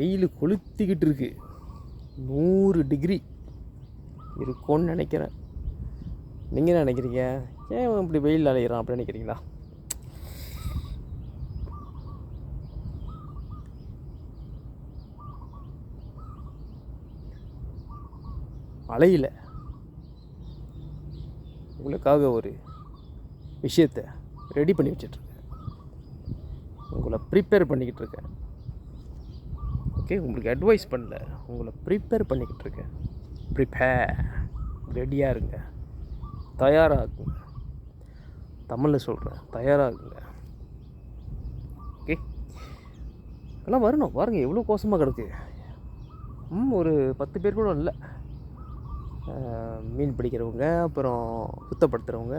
வெயில் கொளுத்திக்கிட்டு இருக்கு. 100 டிகிரி இருக்கும்னு நினைக்கிறேன். நீங்கள் என்ன நினைக்கிறீங்க? ஏன் இப்படி வெயில் அலையிறான் அப்படின்னு நினைக்கிறீங்களா? அலையில் உங்களுக்காக ஒரு விஷயத்தை ரெடி பண்ணி வச்சிட்ருக்கேன். உங்களை ப்ரிப்பேர் பண்ணிக்கிட்டு இருக்கேன். ஓகே, உங்களுக்கு அட்வைஸ் பண்ணல, உங்களை ப்ரிப்பேர் பண்ணிக்கிட்டு இருக்கேன். ப்ரிப்பேர், ரெடியாக இருங்க, தயாராகுங்க. தமிழில் சொல்கிறேன், தயாராகுங்க. ஓகே, எல்லாம் வரணும். பாருங்கள் எவ்வளோ கோசமாக கிடக்கு. ஒரு 10 பேர் கூட இல்லை. மீன் பிடிக்கிறவங்க, அப்புறம் சுத்தப்படுத்துகிறவங்க,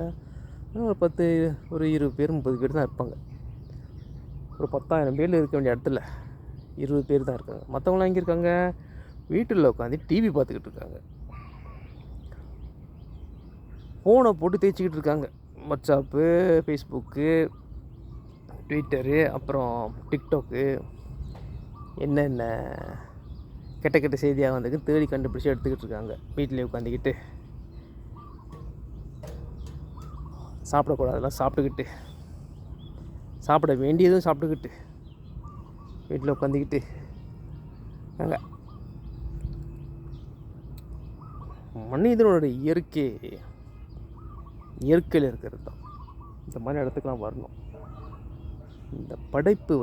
ஒரு 20 பேர் 30 பேர் தான் இருப்பாங்க. ஒரு 10,000 பேர் இருக்க வேண்டிய இடத்துல 20 பேர் தான் இருக்காங்க. மற்றவங்களாம் எங்கே இருக்காங்க? வீட்டில் உட்காந்து டிவி பார்த்துக்கிட்டு இருக்காங்க. ஃபோனை போட்டு தேய்ச்சிக்கிட்டு இருக்காங்க. வாட்ஸ்அப்பு, ஃபேஸ்புக்கு, ட்விட்டரு, அப்புறம் டிக்டாக்கு, என்னென்ன கெட்ட கெட்ட செய்தியாக வந்திருக்கு தேடி கண்டுபிடிச்சி எடுத்துக்கிட்டு இருக்காங்க. வீட்டிலே உட்காந்துக்கிட்டு சாப்பிடக்கூடாதெல்லாம் சாப்பிட்டுக்கிட்டு, சாப்பிட வேண்டியதும் சாப்பிட்டுக்கிட்டு, வீட்டில் உட்காந்துக்கிட்டு அங்கே மனிதனோட இயற்கையில் இருக்கிறது தான். இந்த மாதிரி இடத்துக்கெலாம் வரணும். இந்த படைப்பு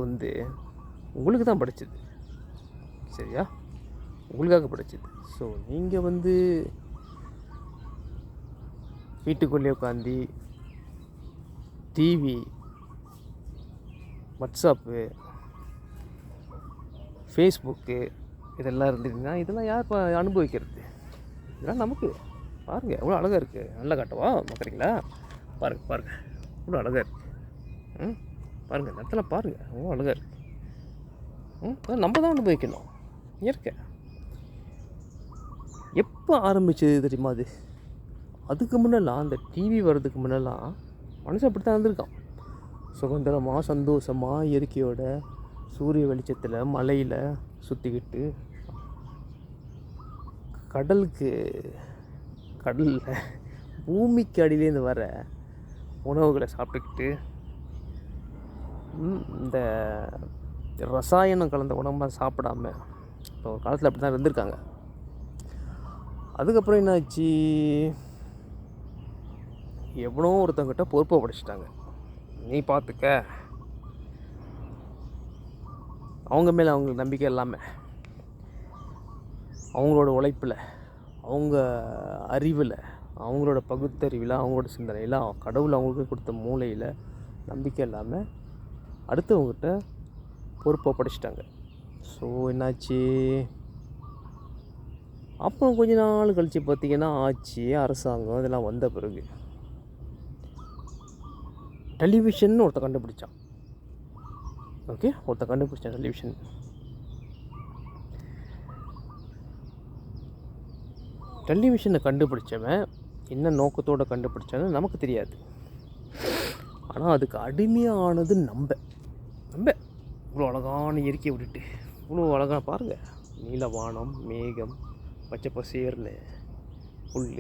வந்து உங்களுக்கு தான் படைச்சது. சரியா? உங்களுக்காக படைச்சது. ஸோ நீங்கள் வந்து வீட்டுக்குள்ளே உட்காந்து டிவி, வாட்ஸ்அப்பு, ஃபேஸ்புக்கு இதெல்லாம் இருந்துச்சுன்னா இதெல்லாம் யார் அனுபவிக்கிறது? இதெல்லாம் நமக்கு. பாருங்கள் எவ்வளோ அழகாக இருக்குது. நல்லா காட்டவா பார்க்குறீங்களா? பாருங்கள் எவ்வளோ அழகாக இருக்குது. பாருங்கள் இந்த இடத்துல பாருங்கள் எவ்வளோ அழகாக இருக்குது. நம்ம தான் அனுபவிக்கணும். இயற்கை எப்போ ஆரம்பிச்சது தெரியுமா? அதுக்கு முன்னெல்லாம், அந்த டிவி வர்றதுக்கு முன்னெல்லாம் மனுஷன் அப்படி தான் இருந்திருக்கான். சுதந்திரமாக, சந்தோஷமாக, இயற்கையோட சூரிய வெளிச்சத்தில் மலையில் சுற்றிக்கிட்டு, கடலில் பூமிக்கு அடியிலேருந்து வர உணவுகளை சாப்பிட்டுக்கிட்டு, இந்த ரசாயனம் கலந்த உணவுலாம் சாப்பிடாம இப்போ ஒரு காலத்தில் அப்படி தான் இருந்திருக்காங்க. அதுக்கப்புறம் என்னாச்சு? எவனோ ஒருத்தங்கிட்ட பொறுப்பை படைச்சிட்டாங்க. நீ பார்த்துக்க. அவங்க மேலே அவங்களுக்கு நம்பிக்கை இல்லாமல், அவங்களோட உழைப்பில், அவங்க அறிவில், அவங்களோட பகுத்தறிவில், அவங்களோட சிந்தனையில், கடவுள் அவங்களுக்கு கொடுத்த மூளையில் நம்பிக்கை இல்லாமல் அடுத்தவங்ககிட்ட பொறுப்பை படைச்சிட்டாங்க. ஸோ என்னாச்சு? அப்புறம் கொஞ்ச நாள் கழித்து பார்த்திங்கன்னா ஆட்சி, அரசாங்கம் இதெல்லாம் வந்த பிறகு டெலிவிஷன் ஒருத்தன் கண்டுபிடிச்சான். ஓகே, ஒருத்தன் கண்டுபிடிச்சான் டெலிவிஷன். டெலிவிஷனை கண்டுபிடிச்சவன் என்ன நோக்கத்தோடு கண்டுபிடிச்சான்னு நமக்கு தெரியாது. ஆனால் அதுக்கு அடிமையானது நம்ம இவ்வளோ அழகான இயற்கையை விட்டுட்டு, இவ்வளோ அழகான பாருங்கள், நீல வானம், மேகம், பச்சை பசேர்னு புல்,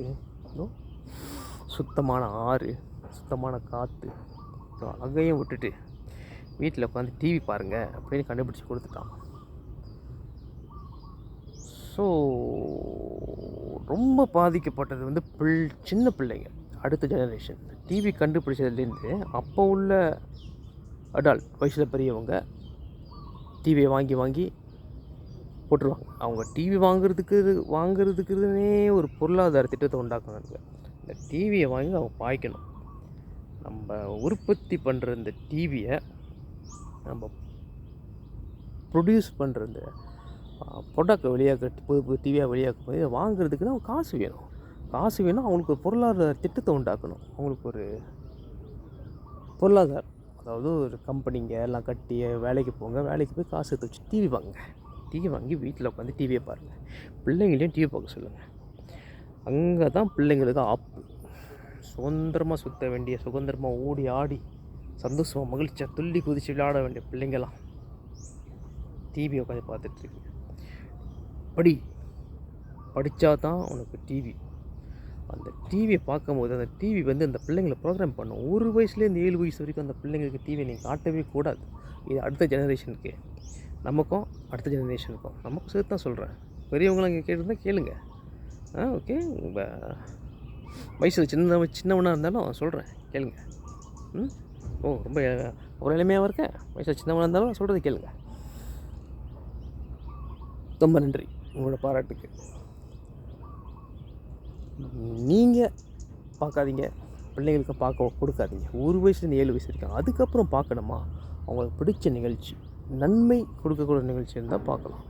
சுத்தமான ஆறு, சுத்தமான காற்று, அழகையும் விட்டுட்டு வீட்டில் உட்காந்து டிவி பாருங்கள் அப்படின்னு கண்டுபிடிச்சி கொடுத்துட்டான். ஸோ ரொம்ப பாதிக்கப்பட்டது வந்து சின்ன பிள்ளைங்க, அடுத்த ஜெனரேஷன். டிவி கண்டுபிடிச்சதுலேருந்து அப்போ உள்ள அடால்ட், வயசில் பெரியவங்க டிவியை வாங்கி போட்டுருவாங்க. அவங்க டிவி வாங்குறதுக்குன்னே ஒரு பொருளாதார திட்டத்தை உண்டாக்குனாங்க. இந்த டிவியை வாங்கி அவங்க பாய்க்கணும். நம்ம உற்பத்தி பண்ணுற இந்த டிவியை, நம்ம ப்ரொடியூஸ் பண்ணுற இந்த ப்ராடக்டை புது டிவியாக வெளியாக்கும் போது வாங்குறதுக்குன்னு அவங்க காசு வேணும். அவங்களுக்கு ஒரு பொருளாதார திட்டத்தை உண்டாக்கணும். அவங்களுக்கு ஒரு பொருளாதாரம், அதாவது ஒரு கம்பெனிங்க எல்லாம் கட்டி வேலைக்கு போங்க, வேலைக்கு போய் காசு எடுத்து வச்சு டிவி வாங்கி வீட்டில் உட்காந்து டிவியை பாருங்கள். பிள்ளைங்களையும் டிவி பார்க்க சொல்லுங்கள். அங்கே தான் பிள்ளைங்களுக்கு ஆப்பு. சுதந்திரமாக சுற்ற வேண்டிய, சுதந்திரமாக ஓடி ஆடி சந்தோஷமாக மகிழ்ச்சியாக துள்ளி குதித்து விளையாட வேண்டிய பிள்ளைங்களாம் டிவி உட்காந்து பார்த்துட்ருக்கீங்க. படித்தா தான் உனக்கு டிவி. அந்த டிவியை பார்க்கும்போது அந்த டிவி வந்து அந்த பிள்ளைங்களை ப்ரோக்ராம் பண்ணும். 1 வயசுலேருந்து 7 வயசு வரைக்கும் அந்த பிள்ளைங்களுக்கு டிவியை நீங்கள் காட்டவே கூடாது. இது அடுத்த ஜெனரேஷனுக்கு, நமக்கும் அடுத்த ஜெனரேஷனுக்கும் நமக்கும் சேர்த்து தான் சொல்கிறேன். பெரியவங்களாம் இங்கே கேட்டுருந்தா கேளுங்க. ஓகே, வயசில் சின்னவனாக இருந்தாலும் சொல்கிறேன் கேளுங்க. ரொம்ப ஒரு எளிமையாக இருக்கேன். வயசில் சின்னவனாக இருந்தாலும் சொல்கிறது கேளுங்க. ரொம்ப நன்றி உங்களோட பாராட்டுக்கு. நீங்கள் பார்க்காதீங்க, பிள்ளைங்களுக்கு பார்க்க கொடுக்காதீங்க. 1 வயசுலேருந்து 7 வயசு வரைக்கும். அதுக்கப்புறம் பார்க்கணுமா, அவங்களுக்கு பிடிச்ச நிகழ்ச்சி, நன்மை கொடுக்கக்கூடிய நிகழ்ச்சி இருந்தால் பார்க்கலாம்.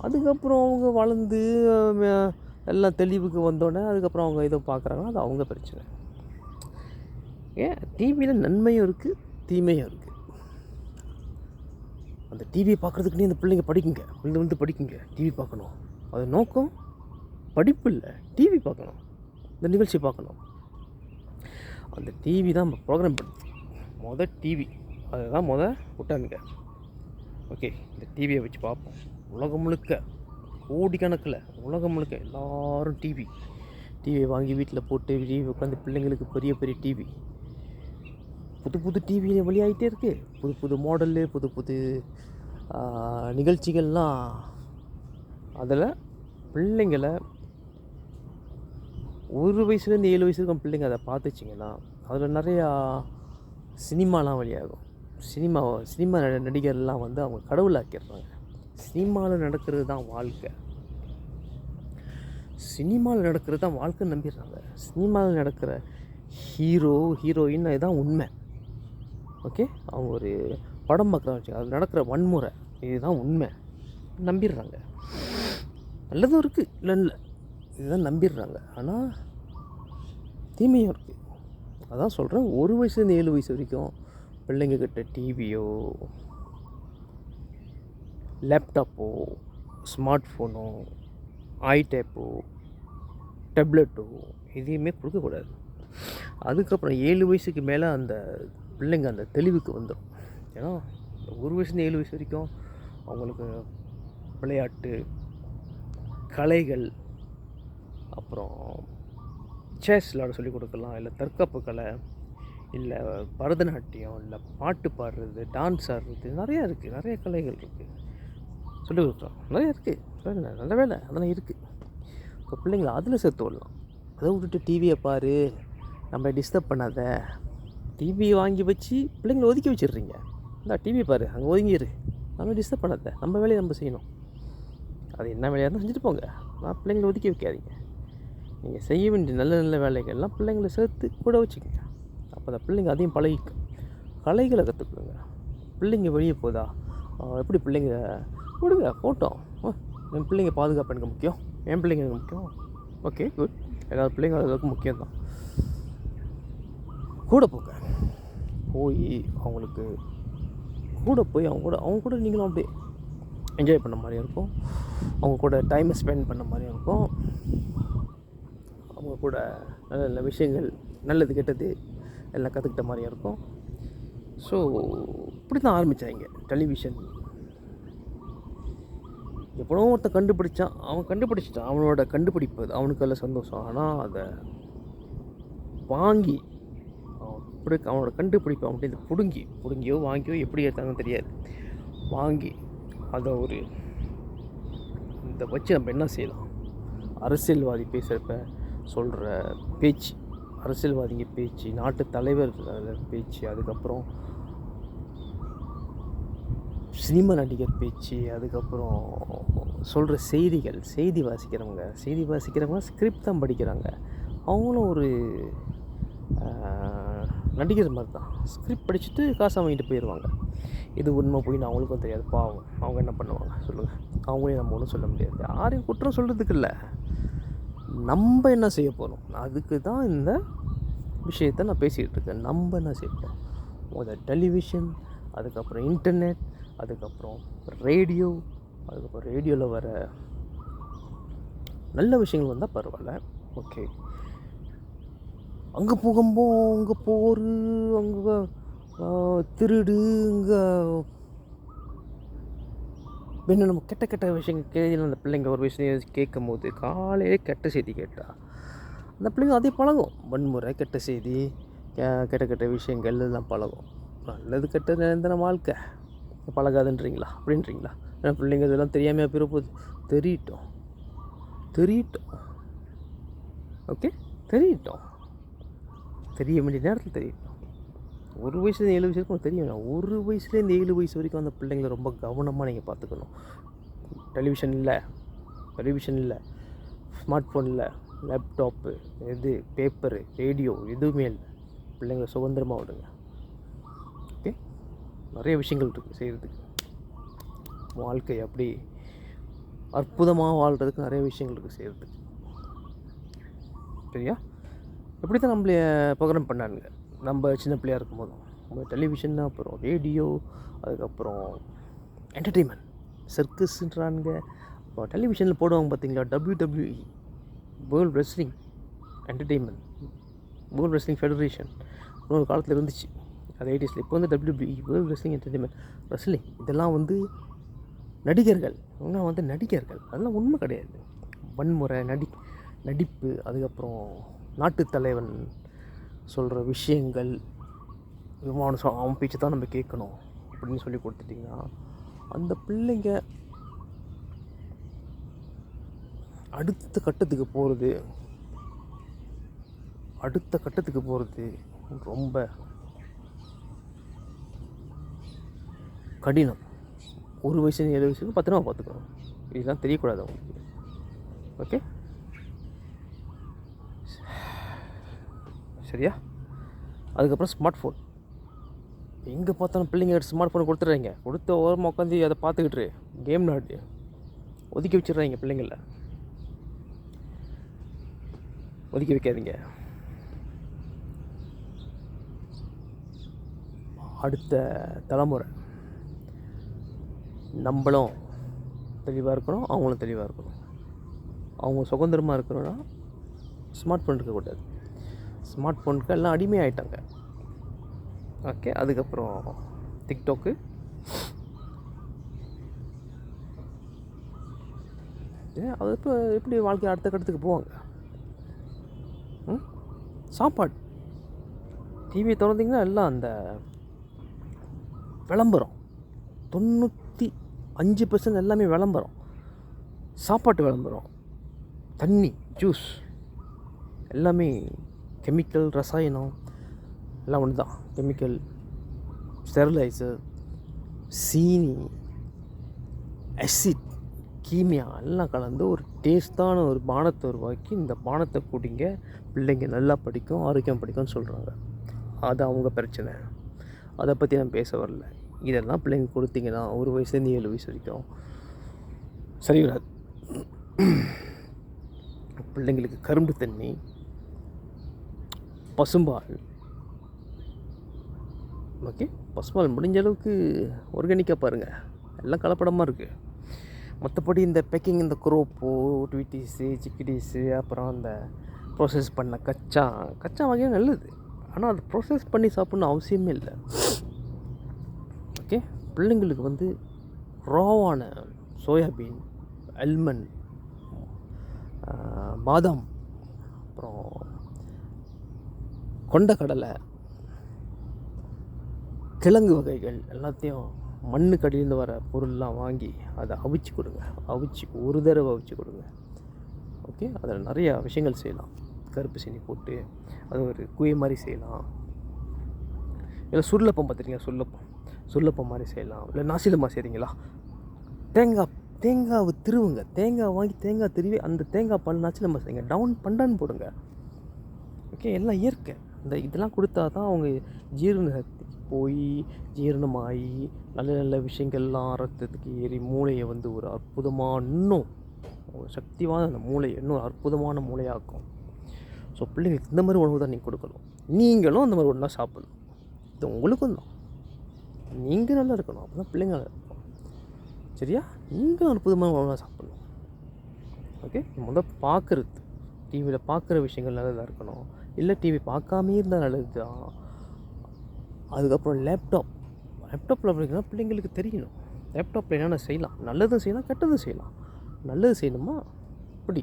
அதுக்கப்புறம் அவங்க வளர்ந்து எல்லாம் தெளிவுக்கு வந்தோடனே அதுக்கப்புறம் அவங்க எதோ பார்க்குறாங்கன்னா அது அவங்க பிரச்சனை. ஏன் டிவியில் நன்மையும் இருக்குது, தீமையும் இருக்குது. அந்த டிவியை பார்க்குறதுக்குன்னே இந்த பிள்ளைங்க படிக்குங்க, வந்து படிக்குங்க. டிவி பார்க்கணும், அது நோக்கம் படிப்பு இல்லை, டிவி பார்க்கணும், இந்த நிகழ்ச்சி பார்க்கணும். அந்த டிவி தான் நம்ம ப்ரோக்ராம் பண்ணுது. டிவி அதுதான் விட்டானுங்க. ஓகே, இந்த டிவியை வச்சு பார்ப்போம். உலகம் முழுக்க கோடிக்கணக்கில் உலகம் முழுக்க எல்லோரும் டிவியை வாங்கி வீட்டில் போட்டு டிவி உட்காந்து பிள்ளைங்களுக்கு பெரிய பெரிய டிவி, புது டிவி வெளியாகிட்டே இருக்குது. புது மாடலு, புது நிகழ்ச்சிகள்லாம். அதில் பிள்ளைங்களை 1 வயசுலேருந்து 7 வயசு இருக்கும் பிள்ளைங்க அதை பார்த்துச்சிங்கன்னா அதில் நிறையா சினிமாலாம் வெளியாகும். சினிமா நடிகர்லாம் வந்து அவங்க கடவுளாக்கிடுறாங்க. சினிமாவில் நடக்கிறது தான் வாழ்க்கை, சினிமாவில் நடக்கிறது தான் வாழ்க்கைன்னு நம்பிடுறாங்க. சினிமாவில் நடக்கிற ஹீரோயின் இதுதான் உண்மை. ஓகே, அவங்க ஒரு படம் பார்க்குறாங்க வச்சுக்கோங்க, அது நடக்கிற வன்முறை இதுதான் உண்மை நம்பிடுறாங்க. நல்லதும் இருக்குது, இல்லை இதுதான் நம்பிடுறாங்க. ஆனால் தீமையும் இருக்குது. அதான் சொல்கிறேன், 1 வயசுலேருந்து 7 வயசு வரைக்கும் பிள்ளைங்கக்கிட்ட டிவியோ, லேப்டாப்போ, ஸ்மார்ட் ஃபோனோ, ஐடேப்போ, டேப்லெட்டோ எதையுமே கொடுக்கக்கூடாது. அதுக்கப்புறம் 7 வயசுக்கு மேலே அந்த பிள்ளைங்க அந்த தெளிவுக்கு வந்துடும். ஏன்னா 1 வயசுலேருந்து 7 வயசு வரைக்கும் அவங்களுக்கு விளையாட்டு, கலைகள், அப்புறம் செஸ் விளையாட சொல்லிக் கொடுக்கலாம், இல்லை தற்காப்பு கலை, இல்லை பரதநாட்டியம், இல்லை பாட்டு பாடுறது, டான்ஸ் ஆடுறது, நிறையா இருக்குது. நிறைய கலைகள் இருக்குது, சொல்லிக் கொடுக்குறோம். நிறையா இருக்குது, நல்ல வேலை அதெல்லாம் இருக்குது. இப்போ பிள்ளைங்களை அதில் சேர்த்து விடலாம். அதை விட்டுட்டு டிவியை பாரு, நம்ம டிஸ்டர்ப் பண்ணாத, டிவியை வாங்கி வச்சு பிள்ளைங்களை ஒதுக்கி வச்சிடுறீங்க. இந்த டிவி பாரு, அங்கே ஒதுங்கிடு, நம்ம டிஸ்டர்ப் பண்ணாத, நம்ம வேலையை நம்ம செய்யணும். அது என்ன வேலையாக இருந்தால் செஞ்சுட்டு போங்க, நான் பிள்ளைங்களை ஒதுக்கி வைக்காதீங்க. நீங்கள் செய்ய வேண்டிய நல்ல வேலைகள்லாம் பிள்ளைங்களை சேர்த்து கூட வச்சுக்கோங்க. அப்போ அந்த பிள்ளைங்க அதையும் பழகிக்கும். கலைகளை கற்றுக்கொடுங்க. பிள்ளைங்க வெளியே போதா, எப்படி பிள்ளைங்க கொடுங்க ஃபோட்டோ. என் பிள்ளைங்க பாதுகாப்பு எனக்கு முக்கியம், என் பிள்ளைங்க எனக்கு முக்கியம். Okay, good. ஏதாவது பிள்ளைங்க அளவுக்கு முக்கியம்தான். கூட போங்க, அவங்களுக்கு கூட போய் அவங்க கூட நீங்களும் அப்படியே என்ஜாய் பண்ண மாதிரியும் இருக்கும், அவங்க கூட டைமை ஸ்பெண்ட் பண்ண மாதிரியும் இருக்கும், அவங்க கூட நல்ல நல்ல விஷயங்கள், நல்லது கெட்டது எல்லாம் கற்றுக்கிட்ட மாதிரியும் இருக்கும். ஸோ இப்படி தான் ஆரம்பித்தாங்க டெலிவிஷன். எப்படோ ஒருத்தன் கண்டுபிடிச்சான், அவன் கண்டுபிடிச்சிட்டான், அவனோட கண்டுபிடிப்பு அது அவனுக்கு எல்லாம் சந்தோஷம். ஆனால் அதை வாங்கி அவனோட கண்டுபிடிப்பு அவன்கிட்ட பிடுங்கியோ வாங்கியோ எப்படி எடுத்தாங்கன்னு தெரியாது, வாங்கி அதை இதை வச்சு நம்ம என்ன செய்யலாம். அரசியல்வாதி பேசுகிறப்ப சொல்கிற பேச்சு, அரசியல்வாதிங்க பேச்சு, நாட்டு தலைவர் பேச்சு, அதுக்கப்புறம் சினிமா நடிகர் பேச்சு, அதுக்கப்புறம் சொல்கிற செய்தி வாசிக்கிறவங்க ஸ்கிரிப்ட் தான் படிக்கிறாங்க. அவங்களும் ஒரு நடிகர் மாதிரி தான், ஸ்கிரிப்ட் படிச்சுட்டு காசை வாங்கிட்டு போயிடுவாங்க. இது உண்மை போயின்னு அவங்களுக்கும் தெரியாது, பாவம். அவங்க என்ன பண்ணுவாங்க சொல்லுங்கள். அவங்களையும் நம்ம ஒன்றும் சொல்ல முடியாது, யாரையும் குற்றம் சொல்கிறதுக்கு இல்லை. நம்ம என்ன செய்ய போகிறோம், அதுக்கு தான் இந்த விஷயத்தை நான் பேசிக்கிட்டு இருக்கேன். நம்ம என்ன செய்யப்போம், டெலிவிஷன், அதுக்கப்புறம் இன்டர்நெட், அதுக்கப்புறம் ரேடியோ, அதுக்கப்புறம் ரேடியோவில் வர நல்ல விஷயங்கள் வந்தால் பரவாயில்ல, ஓகே. அங்கே பூகம்பம், அங்கே போர், அங்கே திருடு, இங்கே இன்னும் நம்ம கெட்ட கெட்ட விஷயங்கள் கேள்வியில் அந்த பிள்ளைங்க ஒரு விஷயம் கேட்கும் போது காலையிலே கெட்ட செய்தி கேட்டால் அந்த பிள்ளைங்க அதே பழகும். வன்முறை, கெட்ட செய்தி, கெட்ட கெட்ட விஷயங்கள் எல்லாம் பழகும். நல்லது கெட்ட நிரந்தர வாழ்க்கை பழகாதுன்றீங்களா அப்படின்றீங்களா? ஏன்னா பிள்ளைங்க இதெல்லாம் தெரியாமல் போகுது. தெரியட்டும், ஓகே, தெரியட்டும், தெரிய வேண்டிய நேரத்தில் தெரியட்டும். 1 வயசுலேருந்து 7 வயசு வரைக்கும் தெரியும். 1 வயசுலேருந்து 7 வயசு வரைக்கும் அந்த பிள்ளைங்களை ரொம்ப கவனமாக நீங்கள் பார்த்துக்கணும். டெலிவிஷன் இல்லை, ஸ்மார்ட் ஃபோன் இல்லை, லேப்டாப்பு, பேப்பரு, ரேடியோ எதுவுமே இல்லை. பிள்ளைங்களை சுதந்திரமாக விடுங்க. ஓகே, நிறைய விஷயங்கள் இருக்குது செய்கிறதுக்கு. வாழ்க்கை அப்படி அற்புதமாக வாழ்கிறதுக்கு நிறைய விஷயங்கள் இருக்குது செய்கிறதுக்கு. சரியா? இப்படி தான் நம்மளே ப்ரோக்ராம் பண்ணானுங்க நம்ம சின்ன பிள்ளையாக இருக்கும்போதும். டெலிவிஷன், அப்புறம் ரேடியோ, அதுக்கப்புறம் என்டர்டெயின்மெண்ட், சர்க்கஸ்ன்றானுங்க. இப்போ டெலிவிஷனில் போடுவாங்க பார்த்தீங்களா, WWE, world wrestling entertainment, world wrestling federation இன்னொரு காலத்தில் இருந்துச்சு. அது 80s. இப்போ வந்து WWE, world wrestling entertainment, wrestling, இதெல்லாம் வந்து நடிகர்கள். இதெல்லாம் வந்து நடிகர்கள். அதெல்லாம் உண்மை கிடையாது. வன்முறை, நடிப்பு, அதுக்கப்புறம் நாட்டுத் தலைவன் சொல்கிற விஷயங்கள், அவன் பேச்சு தான் நம்ம கேட்கணும் அப்படின்னு சொல்லி கொடுத்துட்டிங்கன்னா அந்த பிள்ளைங்க அடுத்த கட்டத்துக்கு போகிறது ரொம்ப கடினம். 1 வயசு 7 வயசுக்கு பத்திரமா பார்த்துக்கணும். இதெல்லாம் தெரியக்கூடாது அவங்களுக்கு. ஓகே, சரியா? அதுக்கப்புறம் ஸ்மார்ட் ஃபோன். எங்கே பார்த்தாலும் பிள்ளைங்க ஸ்மார்ட் ஃபோன் கொடுத்துட்றாங்க. கொடுத்த ஓரமாக உட்காந்து அதை பார்த்துக்கிட்டு கேம் நாட்டு ஒதுக்கி வச்சிடுறாங்க. பிள்ளைங்கள ஒதுக்கி வைக்காதீங்க. அடுத்த தலைமுறை நம்மளும் தெளிவாக இருக்கணும், அவங்களும் தெளிவாக இருக்கணும். அவங்க சுதந்திரமாக இருக்கணும்னா ஸ்மார்ட் ஃபோன் இருக்கக்கூடாது. ஸ்மார்ட் ஃபோனுக்கு எல்லாம் அடிமையாயிட்டாங்க. ஓகே, அதுக்கப்புறம் டிக்டாக்கு, அது இப்போ எப்படி வாழ்க்கை அடுத்த கட்டத்துக்கு போவாங்க? சாப்பாடு, டிவியை திறந்தீங்கன்னா எல்லாம் அந்த விளம்பரம். 95% எல்லாமே விளம்பரம். சாப்பாட்டு விளம்பரம், தண்ணி, ஜூஸ், எல்லாமே கெமிக்கல், ரசாயனம் எல்லாம் ஒன்று தான். கெமிக்கல், ஸ்டெரிலைசர், சீனி, அசிட், கீமியா எல்லாம் கலந்து ஒரு டேஸ்டான ஒரு பானத்தை உருவாக்கி இந்த பானத்தை குடிங்க, பிள்ளைங்க நல்லா படிக்கும், ஆரோக்கியம் படிக்கும்னு சொல்கிறாங்க. அது அவங்க பிரச்சனை. அதை பற்றி நான் பேச வரல. இதெல்லாம் பிள்ளைங்க கொடுத்தீங்கன்னா 1 வயசுலேருந்து 7 வயசு வரைக்கும் சரி வராது. பிள்ளைங்களுக்கு கரும்பு தண்ணி, பசும்பால், ஓகே, பசும்பால் முடிஞ்ச அளவுக்கு ஆர்கானிக்காக பாருங்கள். எல்லாம் கலப்படமாக இருக்குது. மற்றபடி இந்த பேக்கிங், இந்த குரோப்போ, ட்விட்டீஸு, சிக்கிடீஸு, அப்புறம் அந்த ப்ரோசஸ் பண்ண கச்சா வகையாக நல்லது. ஆனால் அது ப்ரோசஸ் பண்ணி சாப்பிட்ணும் அவசியமே இல்லை. ஓகே, பிள்ளைங்களுக்கு வந்து ராவான சோயாபீன், அல்மண்ட், பாதாம், அப்புறம் கொண்டக்கடலை, கிழங்கு வகைகள் எல்லாத்தையும் மண்ணுக்கடியிலேருந்து வர பொருள்லாம் வாங்கி அதை அவிச்சு கொடுங்க. ஒரு தடவை அவிச்சு கொடுங்க. ஓகே, அதில் நிறையா விஷயங்கள் செய்யலாம். கருப்பு சீனி போட்டு அது ஒரு குயை மாதிரி செய்யலாம். இல்லை சுருளப்பம் பார்த்துருக்கீங்க, சுருளப்பம் மாதிரி செய்யலாம். இல்லை நாசிலமாக செய்கிறீங்களா, தேங்காவை திருவுங்க. தேங்காய் வாங்கி தேங்காய் திருவி அந்த தேங்காய் பால் நாசிலமாக செய்யுங்க. டவுன் பண்டான்னு போடுங்க. ஓகே, எல்லாம் இயற்கை. இதெல்லாம் கொடுத்தா தான் அவங்க ஜீரண சக்தி போய் ஜீரணமாகி நல்ல நல்ல விஷயங்கள்லாம் ரத்தத்துக்கு ஏறி மூளையை வந்து ஒரு அற்புதமான, இன்னும் ஒரு சக்திவான அந்த மூளையை இன்னும் அற்புதமான மூளையாக்கும். ஸோ பிள்ளைங்களுக்கு இந்த மாதிரி உணவு தான் நீங்கள் கொடுக்கணும். நீங்களும் அந்த மாதிரி ஒன்றா சாப்பிடணும். இது உங்களுக்கும் தான். நீங்கள் நல்லா இருக்கணும், அப்போ தான் பிள்ளைங்க நல்லா இருக்கும். சரியா? நீங்களும் அற்புதமான உணவாக சாப்பிடணும். ஓகே, பார்க்குறது டிவியில் பார்க்குற விஷயங்கள் நல்லதாக இருக்கணும், இல்லை டிவி பார்க்காமே இருந்தால் நல்லது தான். அதுக்கப்புறம் லேப்டாப்பில் அப்படின்னா பிள்ளைங்களுக்கு தெரியணும், லேப்டாப்பில் என்னென்ன செய்யலாம், நல்லதும் செய்யலாம் கெட்டதும் செய்யலாம். நல்லது செய்யணுமா இப்படி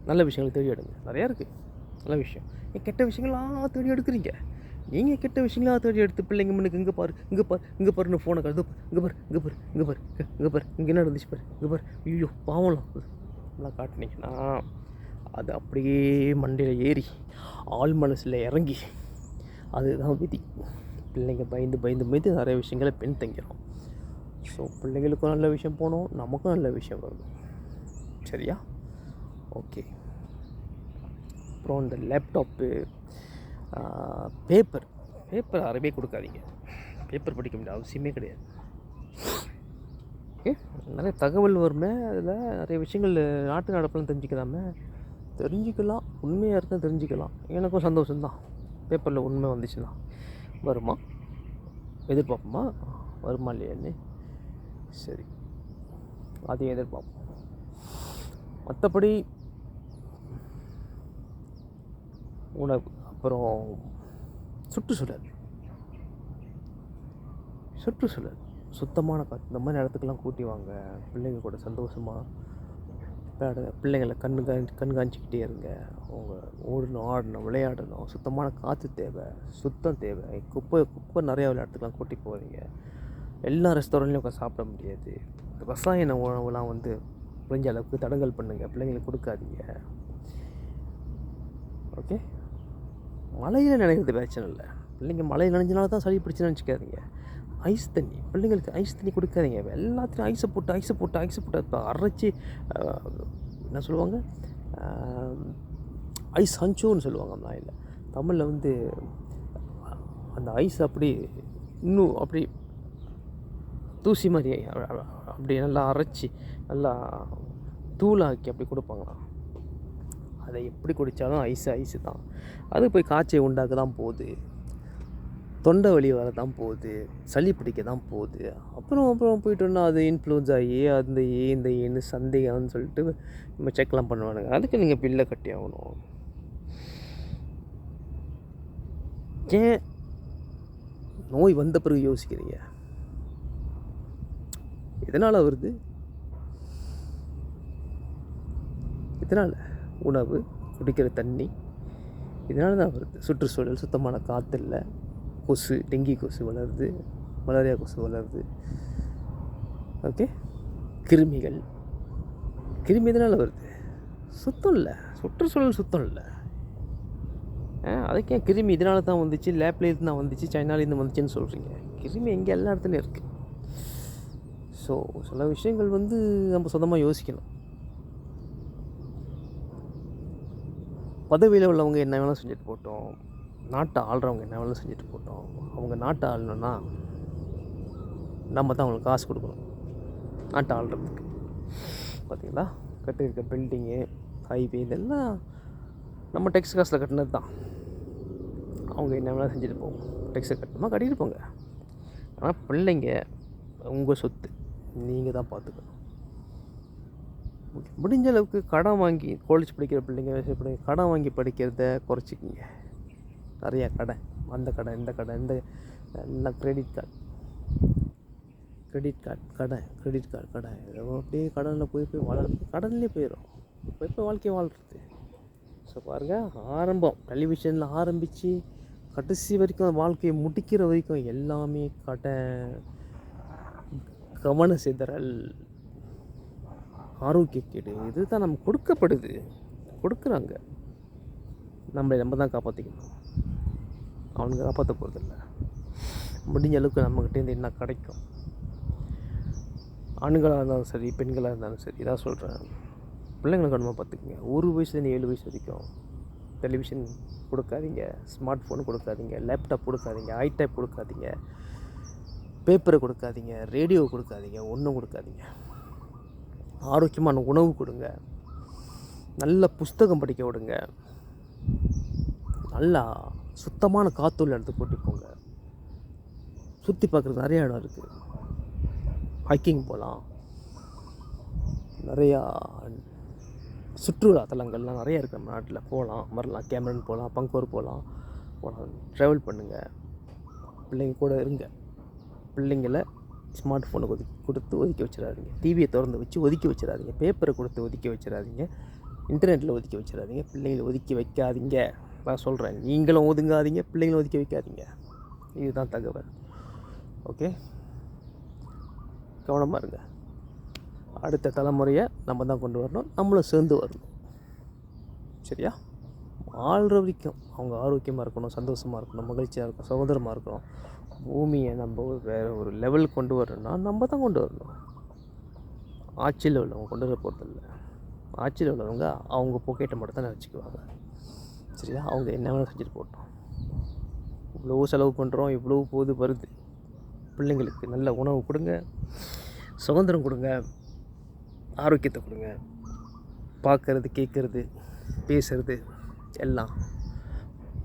நல்ல விஷயங்கள் தேடி எடுங்க, நிறையா இருக்குது நல்ல விஷயம். கெட்ட விஷயங்களாக தேடி எடுக்கிறீங்க. நீங்கள் கெட்ட விஷயங்களாக தேடி எடுத்து பிள்ளைங்க முன்னுக்கு இங்கே பாரு இங்கே பாருன்னு ஃபோனை கருது, இங்கே பாரு இங்கே என்ன நடந்துச்சு பாரு, இங்கே பாரு, ஐயோ பாவம்லாம் எல்லாம் காட்டினீங்கன்னா அது அப்படியே மண்டையில் ஏறி ஆள் மனசில் இறங்கி அதுதான் விதி. பிள்ளைங்க பயந்து நிறைய விஷயங்களை பின் தங்கிறோம். ஸோ பிள்ளைங்களுக்கும் நல்ல விஷயம் போகணும், நமக்கும் நல்ல விஷயம் வரணும். சரியா? ஓகே. அப்புறம் இந்த லேப்டாப்பு, பேப்பர் அறவே கொடுக்காதீங்க. பேப்பர் படிக்க வேண்டிய அவசியமே கிடையாது. ஓகே, நிறைய தகவல் வருமே, அதில் நிறைய விஷயங்கள் நாட்டு நடப்பெல்லாம் தெரிஞ்சுக்கலாம். உண்மையாக இருந்தால் தெரிஞ்சுக்கலாம். எனக்கும் சந்தோஷம்தான் பேப்பரில் உண்மை வந்துச்சுன்னா. வருமா, எதிர்பார்ப்போமா, வருமா இல்லையான்னு. சரி, அதையும் எதிர்பார்ப்போம். மற்றபடி உணவு, அப்புறம் சுற்றுச்சூழல் சுத்தமான காற்று, இந்த மாதிரி இடத்துக்கெல்லாம் கூட்டி வாங்க. பிள்ளைங்க கூட சந்தோஷமாக பிள்ளைங்களை கண்காணிச்சிக்கிட்டே இருங்க. அவங்க ஆடணும், விளையாடணும். சுத்தமான காற்று தேவை, சுத்தம் தேவை. குப்பை நிறையா இடத்துக்குலாம் கூட்டி போகிறீங்க. எல்லா ரெஸ்டாரண்ட்லேயும் உட்காந்து சாப்பிட முடியாது. ரசாயன உணவுலாம் முடிஞ்ச அளவுக்கு தடங்கல் பண்ணுங்கள், பிள்ளைங்களுக்கு கொடுக்காதீங்க. ஓகே. மழையில் நினைக்கிறது பிரச்சனை இல்லை. பிள்ளைங்க மழையில் நினைஞ்சனால தான் சளி பிடிச்சுன்னு நினச்சிக்காதீங்க. ஐஸ் தண்ணி, பிள்ளைங்களுக்கு ஐஸ் தண்ணி கொடுக்காதீங்க. எல்லாத்துலேயும் ஐஸை போட்டு இப்போ அரைச்சி என்ன சொல்லுவாங்க, ஐஸ் ஹஞ்சோன்னு சொல்லுவாங்க நாயில். தமிழில் அந்த ஐஸ் அப்படி இன்னும் அப்படி தூசி மாதிரி அப்படி நல்லா அரைச்சி நல்லா தூளாக்கி அப்படி கொடுப்பாங்களாம். அதை எப்படி குடித்தாலும் ஐஸு தான். அது போய் காய்ச்சல் உண்டாக்க தான் போகுது, தொண்டை வலி வர தான் போகுது, சளி பிடிக்க தான் போகுது. அப்புறம் போயிட்டோன்னா அது இன்ஃப்ளூயன்ஸ் ஆகி அந்த இந்த ஏன்னு சந்தேகம்னு சொல்லிட்டு நம்ம செக்லாம் பண்ணுவானுங்க. அதுக்கு நீங்கள் பில்லை கட்டி ஆகணும். ஏன் நோய் வந்த பிறகு யோசிக்கிறீங்க? எதனால் வருது? இதனால் உணவு, குடிக்கிற தண்ணி, இதனால தான் வருது. சுற்றுச்சூழல், சுத்தமான காற்று இல்லை, கொசு, டெங்கி கொசு வளருது, மலேரியா கொசு வளருது. ஓகே. கிருமி இதனால் வருது. சுத்தம் இல்லை, சுற்றுச்சூழல் சுத்தம் இல்லை. அதுக்கே கிருமி இதனால தான் வந்துச்சு, லேப்லேருந்து தான் வந்துச்சு, சைனாலேருந்து வந்துச்சுன்னு சொல்கிறீங்க. கிருமி எங்கே எல்லா இடத்துலையும் இருக்குது. ஸோ சில விஷயங்கள் நம்ம சொந்தமாக யோசிக்கணும். பதவியில் உள்ளவங்க என்ன வேணாலும் செஞ்சுட்டு போட்டோம், நாட்டை ஆள்றவங்க என்ன வேணாலும் செஞ்சுட்டு போட்டோம். அவங்க நாட்டை ஆளணுன்னா நம்ம தான் அவங்களுக்கு காசு கொடுக்கணும் நாட்டை ஆள்றதுக்கு. பார்த்தீங்களா, கட்டியிருக்க பில்டிங்கு, ஹைவே, இதெல்லாம் நம்ம டெக்ஸ் காசில் கட்டினது தான். அவங்க என்ன வேணாலும் செஞ்சுட்டு போவோம், டெக்ஸை கட்டணுமா கட்டிட்டு போங்க. ஆனால் பிள்ளைங்க உங்கள் சொத்து, நீங்கள் தான் பார்த்துக்கணும். முடிஞ்ச அளவுக்கு கடன் வாங்கி காலேஜ் படிக்கிற பிள்ளைங்க கடன் வாங்கி படிக்கிறத குறைச்சிக்கிங்க. நிறையா கடன், அந்த கடன் இந்த கடன், இந்த எல்லாம் கிரெடிட் கார்டு கடன் அப்படியே கடனில் போய் கடன்லேயே போயிடும். இப்போ வாழ்க்கையை வாழ்கிறது. ஸோ பாருங்கள், ஆரம்பம் டெலிவிஷனில் ஆரம்பித்து கடைசி வரைக்கும் வாழ்க்கையை முடிக்கிற வரைக்கும் எல்லாமே கடன், கவன சிதறல், ஆரோக்கியக்கேடு. இது தான் நமக்கு கொடுக்குறாங்க. நம்ம தான் காப்பாற்றிக்கணும். அவனுக்கு காப்பாற்ற போகிறதில்ல. முடிஞ்ச அளவுக்கு நம்மக்கிட்டேருந்து என்ன கிடைக்கும், ஆண்களாக இருந்தாலும் சரி, பெண்களாக இருந்தாலும் சரி, இதான் சொல்கிறேன். பிள்ளைங்களை கவனமாக பார்த்துக்குங்க. 1 வயசுலேருந்து 7 வயசு வரைக்கும் டெலிவிஷன் கொடுக்காதீங்க, ஸ்மார்ட் ஃபோன் கொடுக்காதீங்க, லேப்டாப் கொடுக்காதீங்க, ஐடேப் கொடுக்காதீங்க, பேப்பரை கொடுக்காதீங்க, ரேடியோ கொடுக்காதீங்க, ஒன்றும் கொடுக்காதீங்க. ஆரோக்கியமான உணவு கொடுங்க, நல்ல புஸ்தகம் படிக்க விடுங்க, நல்லா சுத்தமான காற்றுள்ள இடத்துக்கு கூட்டி போங்க. சுற்றி பார்க்குறது நிறையா இடம் இருக்குது. ஹைக்கிங் போகலாம், நிறையா சுற்றுலா தலங்கள்லாம் நிறைய இருக்குது நம்ம நாட்டில். போகலாம், வரலாம். கேமரன் போகலாம், பங்கோர் போகலாம். ட்ராவல் பண்ணுங்கள், பிள்ளைங்க கூட இருங்க. பிள்ளைங்களை ஸ்மார்ட் ஃபோனை கொடுத்து ஒதுக்கி வச்சிடாதீங்க. டிவியை திறந்து வச்சு ஒதுக்கி வச்சிடாதீங்க. பேப்பரை கொடுத்து ஒதுக்கி வச்சிடாதீங்க. இன்டர்நெட்டில் ஒதுக்கி வச்சிடாதீங்க. பிள்ளைங்களை ஒதுக்கி வைக்காதீங்க. நான் சொல்கிறேன், நீங்களும் ஒதுங்காதீங்க, பிள்ளைங்களும் ஒதுக்கி வைக்காதீங்க. இதுதான் தகவல். ஓகே, கவனமாக இருங்க. அடுத்த தலைமுறையை நம்ம தான் கொண்டு வரணும், நம்மளும் சேர்ந்து வரணும். சரியா? வாழ்கிற வரைக்கும் அவங்க ஆரோக்கியமாக இருக்கணும், சந்தோஷமாக இருக்கணும், மகிழ்ச்சியாக இருக்கணும், சுதந்திரமாக இருக்கணும். பூமியை நம்ம வேறு ஒரு லெவலுக்கு கொண்டு வரணும்னா நம்ம தான் கொண்டு வரணும். ஆட்சியில் உள்ளவங்க கொண்டு வர போகிறதில்ல. ஆட்சியில் உள்ளவங்க அவங்க பாக்கெட்டை மட்டும் தான் வச்சுக்குவாங்க. சரியா? அவங்க என்ன வேணால் செஞ்சுட்டு போட்டோம். இவ்வளோ செலவு பண்ணுறோம், இவ்வளோ போது வருது. பிள்ளைங்களுக்கு நல்ல உணவு கொடுங்க, சுதந்திரம் கொடுங்க, ஆரோக்கியத்தை கொடுங்க. பார்க்குறது, கேட்குறது, பேசுகிறது எல்லாம்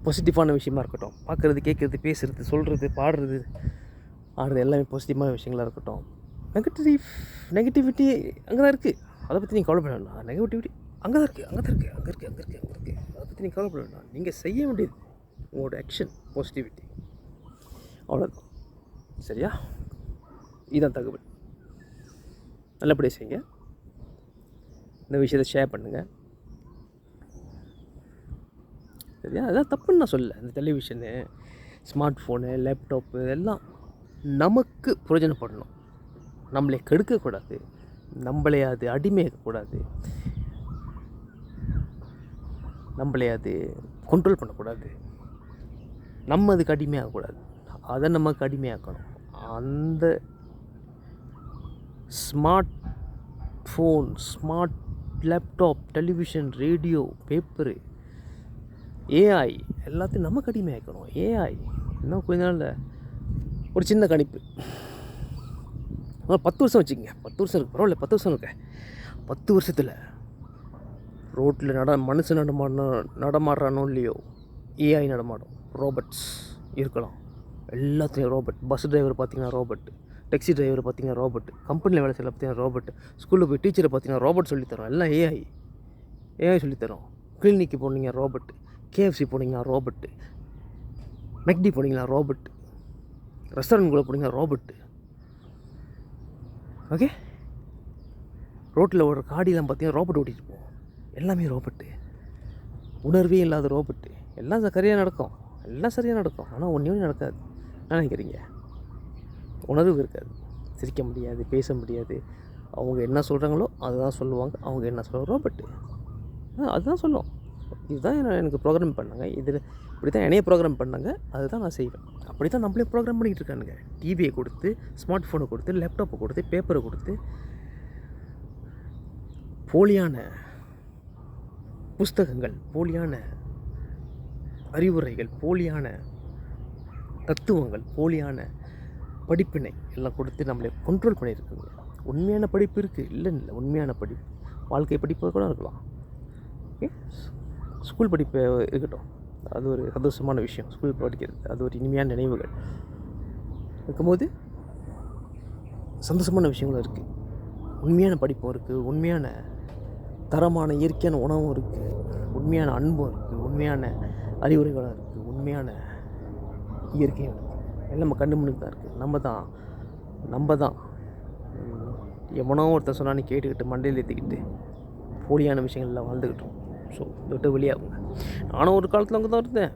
பாசிட்டிவான விஷயமா இருக்கட்டும். பார்க்குறது, கேட்குறது, பேசுகிறது, சொல்கிறது, பாடுறது, ஆடுறது எல்லாமே பாசிட்டிவான விஷயங்களாக இருக்கட்டும். நெகட்டிவிட்டி அங்கே தான் இருக்குது. அதை பற்றி நீங்கள் கவலைப்பட வேண்டாம். நெகட்டிவிட்டி அங்கே தான் இருக்குது, அங்கே தான் இருக்குது, அங்கே இருக்குது, அங்கே இருக்குது, அங்கே இருக்குது. அதை பற்றி நீங்கள் கவலைப்பட வேண்டாம். நீங்கள் செய்ய வேண்டியது உங்களோட ஆக்ஷன், பாசிட்டிவிட்டி, அவ்வளோதான். சரியா? இதுதான் தகவல். நல்லபடியாக செய்யுங்க. இந்த விஷயத்தை ஷேர் பண்ணுங்கள். சரியா? அதெல்லாம் தப்புன்னு நான் சொல்லலை. இந்த டெலிவிஷனு, ஸ்மார்ட் ஃபோனு, லேப்டாப்பு இதெல்லாம் நமக்கு பிரயோஜனப்படணும். நம்மளை கெடுக்கக்கூடாது, நம்மளே அது அடிமையாக்கக்கூடாது, நம்மளே அது கண்ட்ரோல் பண்ணக்கூடாது, நம்ம அதுக்கு அடிமையாகக்கூடாது. அதை நமக்கு அடிமையாக்கணும். அந்த smart phone, smart laptop, television, radio, paper, AI எல்லாத்தையும் நமக்கு அடிமையாக்கணும். ஏஐ இன்னும் கொஞ்ச நாளில் ஒரு சின்ன கணிப்பு, 10 வருஷம் வச்சுக்கோங்க. 10 வருஷம் இருக்குது, பரவாயில்ல, 10 வருஷம் இருக்க. 10 வருஷத்தில் ரோட்டில் மனுஷன் நடமாடுறானோ இல்லையோ, ஏஐ நடமாடும். ரோபோட்ஸ் இருக்கலாம், எல்லாத்துலேயும் ரோபோட். பஸ் டிரைவர் பார்த்திங்கன்னா ரோபோட், டேக்ஸி டிரைவர் பார்த்திங்கன்னா ரோபோட், கம்பெனியில் வேலை செய்யல பார்த்திங்கன்னா ரோபோட், ஸ்கூலில் போய் டீச்சரை பார்த்திங்கன்னா ரோபோட் சொல்லித்தரோம். எல்லாம் ஏஐ சொல்லித்தரோம். கிளினிக்கு போனீங்க ரோபோட், கேஎஃப்சி போனீங்கன்னா ரோபோட்டு, மெக்டி போனீங்கன்னா ரோபோட்டு, ரெஸ்டாரண்ட்குள்ளே போனீங்கன்னா ரோபோட்டு. ஓகே, ரோட்டில் ஓடுற காடிலாம் பார்த்தீங்கன்னா ரோபோட் ஓட்டிகிட்டு போவோம். எல்லாமே ரோபோட்டு, உணர்வே இல்லாத ரோபோட்டு. எல்லாம் சரியாக நடக்கும், எல்லாம் சரியாக நடக்கும். ஆனால் ஒன்றே நடக்காது. என்ன நினைக்கிறீங்க? உணர்வு இருக்காது, சிரிக்க முடியாது, பேச முடியாது. அவங்க என்ன சொல்கிறாங்களோ அதுதான் சொல்லுவாங்க. அவங்க என்ன சொல்லுவாங்க, ரோபோட்டு அதுதான் சொல்லுவோம். இதுதான் எனக்கு ப்ரோக்ராம் பண்ணாங்க, இது இப்படி தான் என்னையே ப்ரோக்ராம் பண்ணாங்க, அதுதான் நான் செய்வேன். அப்படி தான் நம்மளே ப்ரோக்ராம் பண்ணிக்கிட்டு இருக்கானுங்க. டிவியை கொடுத்து, ஸ்மார்ட் ஃபோனை கொடுத்து, லேப்டாப்பை கொடுத்து, பேப்பரை கொடுத்து, போலியான புஸ்தகங்கள், போலியான அறிவுரைகள், போலியான தத்துவங்கள், போலியான படிப்பினை எல்லாம் கொடுத்து நம்மளை கண்ட்ரோல் பண்ணியிருக்காங்க. உண்மையான படிப்பு இருக்குது, இல்லை உண்மையான படிப்பு, வாழ்க்கை படிப்பு கூட இருக்கலாம். ஓகே, ஸ்கூல் படிப்பு இருக்கட்டும், அது ஒரு சந்தோஷமான விஷயம். ஸ்கூல் படிக்கிறது அது ஒரு இனிமையான நினைவுகள் இருக்கும்போது சந்தோஷமான விஷயங்களும் இருக்குது. உண்மையான படிப்பும் இருக்குது, உண்மையான தரமான இயற்கையான உணவும் இருக்குது, உண்மையான அன்பும் இருக்குது, உண்மையான அறிவுரைகளும் இருக்குது, உண்மையான இயற்கையும் இருக்குது. எல்லாம் நம்ம கண்ணு முன்னுக்கு தான் இருக்குது. நம்ம தான் எவனோ ஒருத்தர் சொன்னான்னு கேட்டுக்கிட்டு மண்டையில் ஏற்றிக்கிட்டு போலியான விஷயங்கள்லாம் வாழ்ந்துக்கிட்டோம். ஸோ இதை விட்டு வெளியாகுங்க. நானும் ஒரு காலத்தில் அங்கே தான் இருந்தேன்.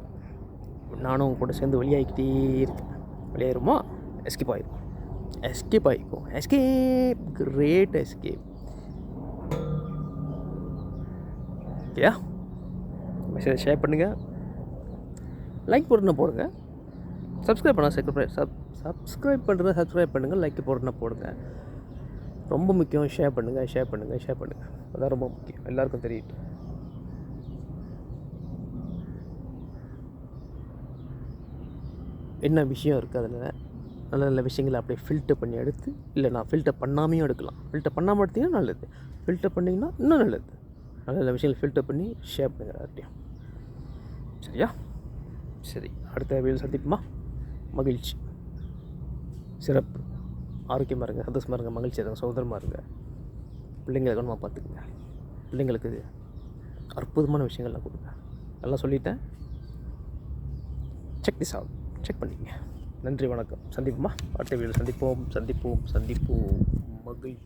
நானும் அவங்க கூட சேர்ந்து வெளியாகிக்கிட்டே இருக்கேன். வெளியாயிருமா? எஸ்கேப் ஆகிக்கும். Escape, great escape. ஓகேயா? மெசேஜ் ஷேர் பண்ணுங்கள், லைக் போடுங்க, சப்ஸ்கிரைப் பண்ணுங்கள், லைக் போடுங்க. ரொம்ப முக்கியம். ஷேர் பண்ணுங்கள். அதான் ரொம்ப முக்கியம், எல்லாருக்கும் தெரியட்டும். என்ன விஷயம் இருக்குது அதில், நல்ல நல்ல விஷயங்களை அப்படியே ஃபில்டர் பண்ணி எடுத்து, இல்லை நான் ஃபில்டர் பண்ணாமையும் எடுக்கலாம். ஃபில்டர் பண்ணாமல் எடுத்திங்கன்னா நல்லது, ஃபில்டர் பண்ணிங்கன்னா இன்னும் நல்லது. நல்ல நல்ல விஷயங்களை ஃபில்டர் பண்ணி ஷேர் பண்ணுங்கள் எல்லாத்தையும். சரியா? சரி, அடுத்த வீடியோ சந்திப்புமா. மகிழ்ச்சி, சிறப்பு, ஆரோக்கியமாக இருங்க, சந்தோஷமாக இருங்க, மகிழ்ச்சியாக இருங்க, சகோதரமாக இருங்க. பிள்ளைங்களை கவனமாக பார்த்துக்குங்க. பிள்ளைங்களுக்கு அற்புதமான விஷயங்கள் நான் கொடுக்குறேன். நல்லா சொல்லிட்டேன். செக் திஸ் அவுட், செக் பண்ணிக்கங்க. நன்றி, வணக்கம். சந்திப்போமா? அடுத்த வீடியோவில் சந்திப்போம். மகிழ்ச்சி.